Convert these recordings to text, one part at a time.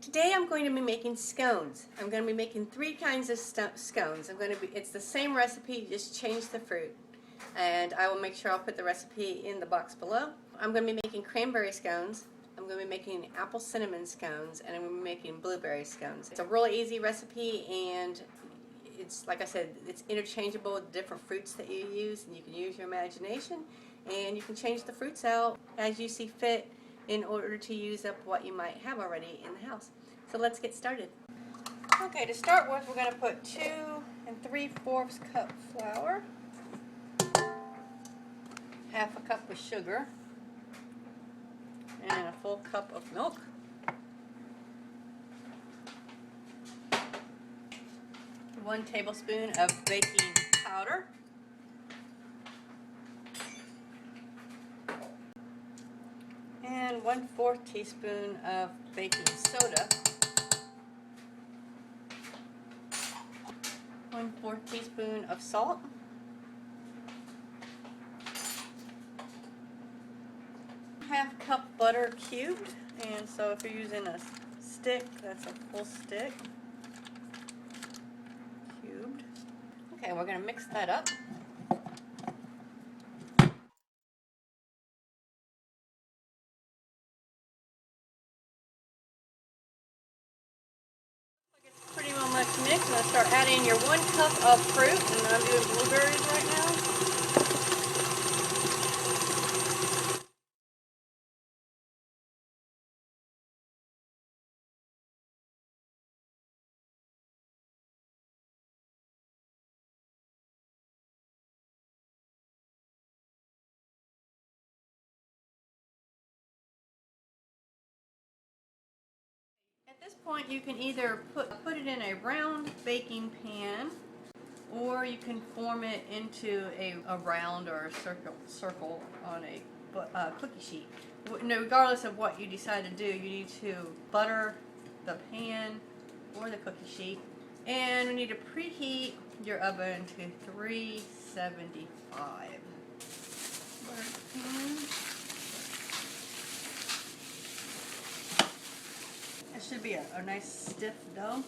Today I'm going to be making scones. I'm going to be making three kinds of scones. It's the same recipe, just change the fruit. And I will make sure I'll put the recipe in the box below. I'm going to be making cranberry scones. I'm going to be making apple cinnamon scones, and I'm going to be making blueberry scones. It's a really easy recipe, and it's, like I said, it's interchangeable with different fruits that you use, and you can use your imagination, and you can change the fruits out as you see fit in order to use up what you might have already in the house. So let's get started. Okay, to start with, we're going to put 2 3/4 cup flour, half a cup of sugar, and a full cup of milk. One tablespoon of baking powder. And 1/4 teaspoon of baking soda. 1/4 teaspoon of salt. Half cup butter cubed, and so if you're using a stick, that's a full stick cubed. Okay, we're going to mix that up. It's pretty well much mixed. I'm going to start adding your 1 cup of fruit, and I'm doing blueberries right now. At this point, you can either put it in a round baking pan, or you can form it into a round or a circle on a cookie sheet. Regardless of what you decide to do, you need to butter the pan or the cookie sheet, and you need to preheat your oven to 375. Butter the pan. It should be a nice stiff dough.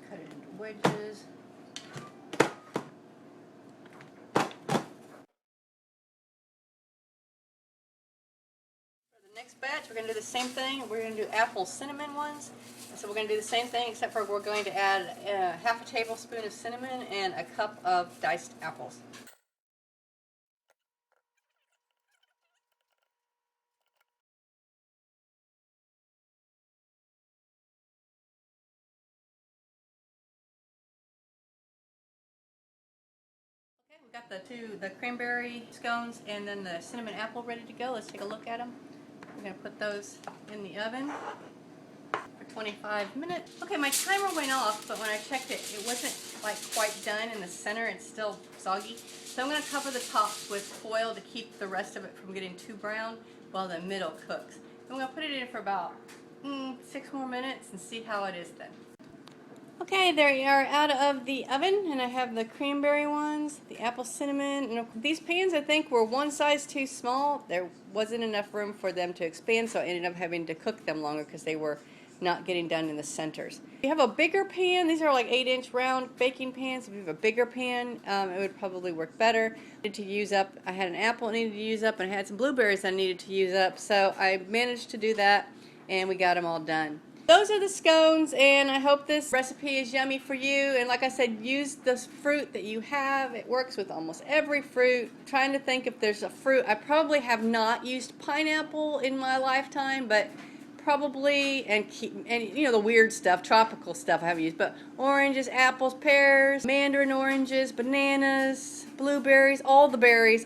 Cut it into wedges. For the next batch, we're going to do the same thing. We're going to do apple cinnamon ones. So we're going to do the same thing, except for we're going to add half a tablespoon of cinnamon and a cup of diced apples. Okay, we've got the cranberry scones and then the cinnamon apple ready to go. Let's take a look at them. We're going to put those in the oven for 25 minutes. Okay, my timer went off, but when I checked it, it wasn't like quite done in the center. It's still soggy. So I'm going to cover the tops with foil to keep the rest of it from getting too brown while the middle cooks. I'm going to put it in for about 6 more minutes and see how it is then. Okay, there you are out of the oven, and I have the cranberry ones, the apple cinnamon, and these pans I think were one size too small. There wasn't enough room for them to expand, so I ended up having to cook them longer because they were not getting done in the centers. If you have a bigger pan, these are like 8-inch round baking pans. If you have a bigger pan, it would probably work better. I had an apple I needed to use up, and I had some blueberries I needed to use up, so I managed to do that, and we got them all done. Those are the scones, and I hope this recipe is yummy for you. And like I said, use the fruit that you have. It works with almost every fruit. I'm trying to think if there's a fruit. I probably have not used pineapple in my lifetime, but probably, and you know, the weird stuff, tropical stuff I haven't used, but oranges, apples, pears, mandarin oranges, bananas, blueberries, all the berries,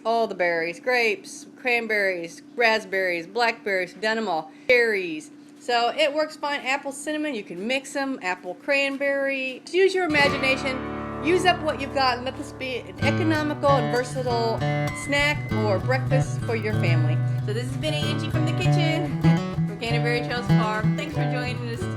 grapes, cranberries, raspberries, blackberries, done them all, cherries, So it works fine. Apple cinnamon, you can mix them. Apple cranberry. Just use your imagination. Use up what you've got and let this be an economical and versatile snack or breakfast for your family. So this has been Angie from the kitchen from Canterbury Trails Farm. Thanks for joining us